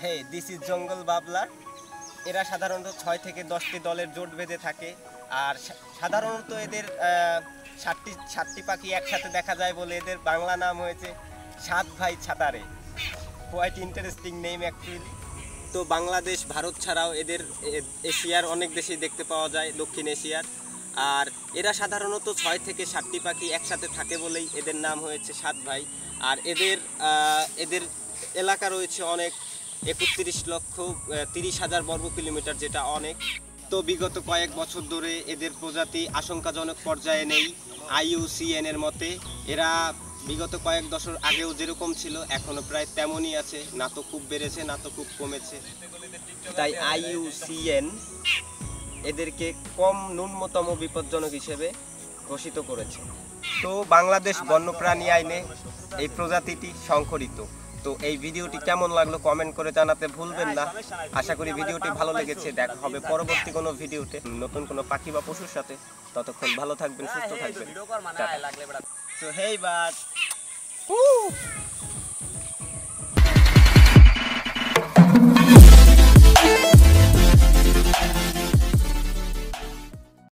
Hey this is জঙ্গল বাবলা। এরা সাধারণত 6 থেকে 10টি দলের জোট বেঁধে থাকে। আর সাধারণত এদের 7টি পাখি একসাথে দেখা যায় বলে এদের বাংলা নাম হয়েছে 7 ভাই ছাতারে। Quite interesting name actually. তো বাংলাদেশ, ভারত ছাড়াও এদের এশিয়ার অনেক দেশেই দেখতে পাওয়া যায়, দক্ষিণ এশিয়ার। আর এরা সাধারণত 6 থেকে 7টি পাখি একসাথে থাকে বলেই এদের নাম হয়েছে 7 ভাই। আর এদের এলাকা রয়েছে অনেক, 31,30,000 বর্গ কিলোমিটার, যেটা অনেক। তো বিগত কয়েক বছর ধরে এদের প্রজাতি আশঙ্কাজনক পর্যায়ে নেই IUCN এর মতে। এরা বিগত কয়েক দশক আগেও যেরকম ছিল এখনও প্রায় তেমনই আছে, না তো খুব বেড়েছে না তো খুব কমেছে। তাই IUCN এদেরকে কম ন্যূনতম বিপজ্জনক হিসেবে ঘোষিত করেছে। তো বাংলাদেশ বন্যপ্রাণী আইনে এই প্রজাতিটি সংরক্ষিত। তো এই ভিডিওটি কেমন লাগলো কমেন্ট করে জানাতে ভুলবেন না। আশা করি ভিডিওটি ভালো লেগেছে। দেখা হবে পরবর্তী কোনো ভিডিওতে নতুন কোনো পাখি বা পশুর সাথে। ততক্ষণ ভালো থাকবেন, সুস্থ থাকবেন। So hey bud. Woo!